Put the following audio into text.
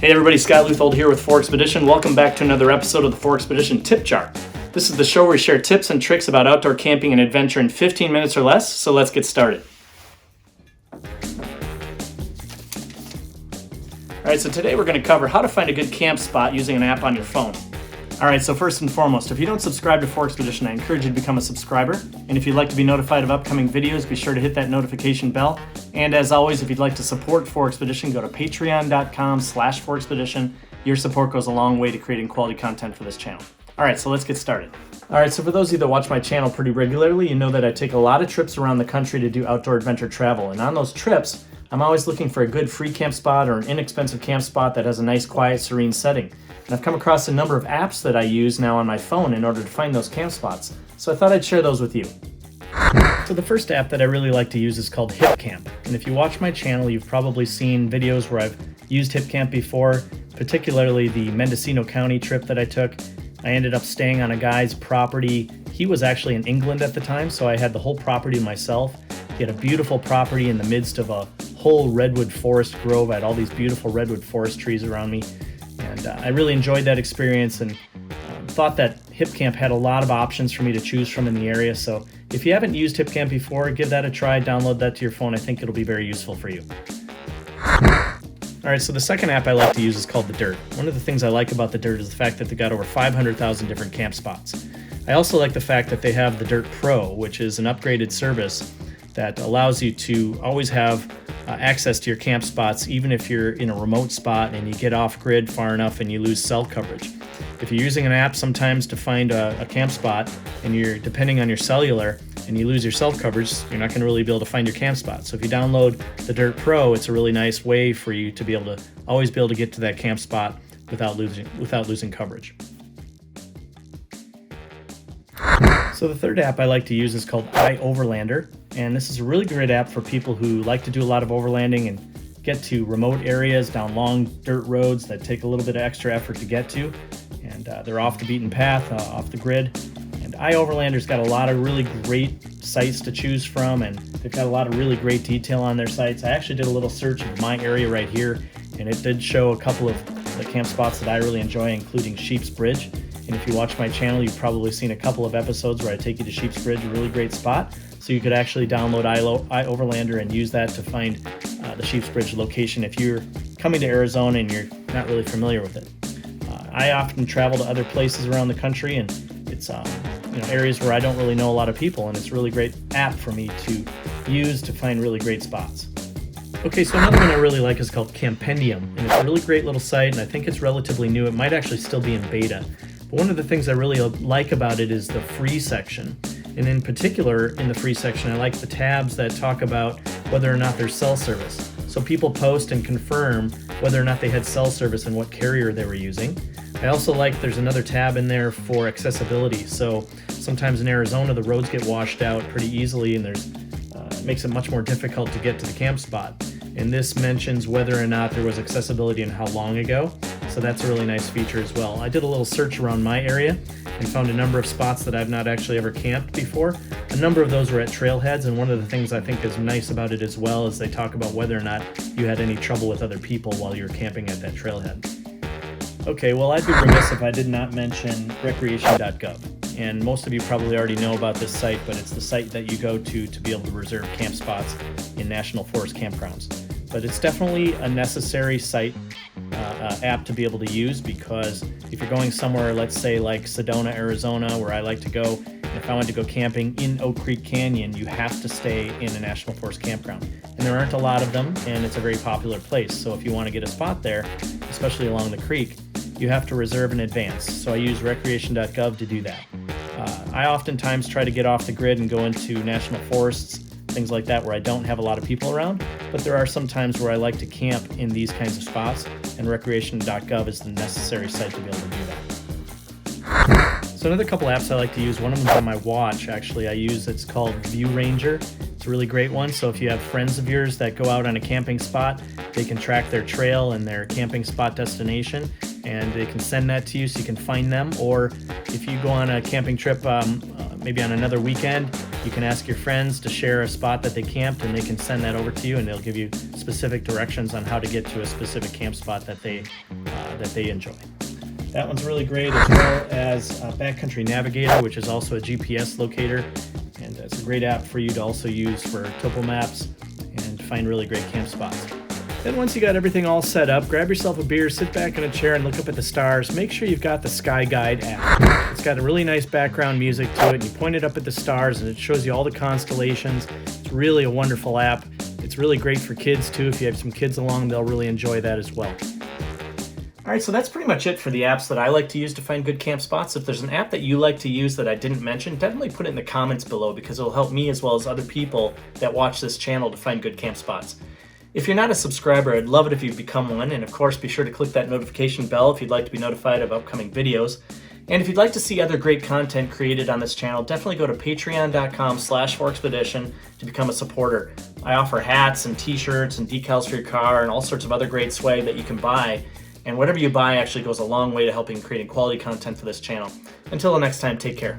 Hey everybody, Scott Luthold here with 4Expedition. Welcome back to another episode of the 4Expedition Tip Jar. This is the show where we share tips and tricks about outdoor camping and adventure in 15 minutes or less, so let's get started. Alright, so today we're going to cover how to find a good camp spot using an app on your phone. Alright, so first and foremost, if you don't subscribe to 4Expedition, I encourage you to become a subscriber. And if you'd like to be notified of upcoming videos, be sure to hit that notification bell. And as always, if you'd like to support 4Expedition, go to patreon.com/4Expedition. Your support goes a long way to creating quality content for this channel. Alright, so let's get started. Alright, so for those of you that watch my channel pretty regularly, you know that I take a lot of trips around the country to do outdoor adventure travel. And on those trips, I'm always looking for a good free camp spot or an inexpensive camp spot that has a nice, quiet, serene setting. And I've come across a number of apps that I use now on my phone in order to find those camp spots. So I thought I'd share those with you. So the first app that I really like to use is called HipCamp. And if you watch my channel, you've probably seen videos where I've used HipCamp before, particularly the Mendocino County trip that I took. I ended up staying on a guy's property. He was actually in England at the time, so I had the whole property myself. He had a beautiful property in the midst of a whole redwood forest grove. I had all these beautiful redwood forest trees around me. And I really enjoyed that experience and thought that HipCamp had a lot of options for me to choose from in the area. So if you haven't used HipCamp before, give that a try, download that to your phone. I think it'll be very useful for you. Alright, so the second app I like to use is called The Dirt. One of the things I like about The Dirt is the fact that they got over 500,000 different camp spots. I also like the fact that they have The Dirt Pro, which is an upgraded service that allows you to always have access to your camp spots, even if you're in a remote spot and you get off grid far enough and you lose cell coverage. If you're using an app sometimes to find a camp spot and you're depending on your cellular and you lose your cell coverage, you're not going to really be able to find your camp spot. So if you download the Dirt Pro, it's a really nice way for you to be able to always be able to get to that camp spot without losing coverage. So the third app I like to use is called Overlander, and this is a really great app for people who like to do a lot of overlanding and get to remote areas down long dirt roads that take a little bit of extra effort to get to, and they're off the beaten path, off the grid. And Overlander's got a lot of really great sites to choose from, and they've got a lot of really great detail on their sites. I actually did a little search of my area right here, and it did show a couple of the camp spots that I really enjoy, including Sheep's Bridge. And if you watch my channel, you've probably seen a couple of episodes where I take you to Sheep's Bridge, a really great spot. So you could actually download Overlander and use that to find the Sheep's Bridge location if you're coming to Arizona and you're not really familiar with it. I often travel to other places around the country, and it's areas where I don't really know a lot of people, and it's a really great app for me to use to find really great spots. Okay, so another one I really like is called Compendium, and it's a really great little site, and I think it's relatively new. It might actually still be in beta. But one of the things I really like about it is the free section. And in particular, in the free section, I like the tabs that talk about whether or not there's cell service. So people post and confirm whether or not they had cell service and what carrier they were using. I also like there's another tab in there for accessibility. So sometimes in Arizona, the roads get washed out pretty easily, and it makes it much more difficult to get to the camp spot. And this mentions whether or not there was accessibility and how long ago. So that's a really nice feature as well. I did a little search around my area and found a number of spots that I've not actually ever camped before. A number of those were at trailheads, and one of the things I think is nice about it as well is they talk about whether or not you had any trouble with other people while you were camping at that trailhead. Okay, well, I'd be remiss if I did not mention Recreationgov. And most of you probably already know about this site, but it's the site that you go to be able to reserve camp spots in national forest campgrounds. But it's definitely a necessary site app to be able to use, because if you're going somewhere, let's say like Sedona, Arizona, where I like to go, if I want to go camping in Oak Creek Canyon, you have to stay in a national forest campground. And there aren't a lot of them, and it's a very popular place. So if you want to get a spot there, especially along the creek, you have to reserve in advance. So I use Recreation.gov to do that. I oftentimes try to get off the grid and go into national forests, things like that, where I don't have a lot of people around, but there are some times where I like to camp in these kinds of spots, and Recreation.gov is the necessary site to be able to do that. So another couple apps I like to use, one of them's on my watch actually, it's called ViewRanger. It's a really great one, so if you have friends of yours that go out on a camping spot, they can track their trail and their camping spot destination, and they can send that to you so you can find them. Or if you go on a camping trip, maybe on another weekend, You can ask your friends to share a spot that they camped, and they can send that over to you, and they'll give you specific directions on how to get to a specific camp spot that they enjoy. That one's really great, as well as Backcountry Navigator, which is also a GPS locator, and it's a great app for you to also use for topo maps and find really great camp spots. Then once you got everything all set up, grab yourself a beer, sit back in a chair and look up at the stars. Make sure you've got the Sky Guide app. It's got a really nice background music to it, and you point it up at the stars and it shows you all the constellations. It's really a wonderful app. It's really great for kids too. If you have some kids along, they'll really enjoy that as well. All right, so that's pretty much it for the apps that I like to use to find good camp spots. If there's an app that you like to use that I didn't mention, definitely put it in the comments below, because it'll help me as well as other people that watch this channel to find good camp spots. If you're not a subscriber, I'd love it if you'd become one, and of course be sure to click that notification bell if you'd like to be notified of upcoming videos. And if you'd like to see other great content created on this channel, definitely go to patreon.com/forexpedition to become a supporter. I offer hats and t-shirts and decals for your car and all sorts of other great swag that you can buy. And whatever you buy actually goes a long way to helping creating quality content for this channel. Until the next time, take care.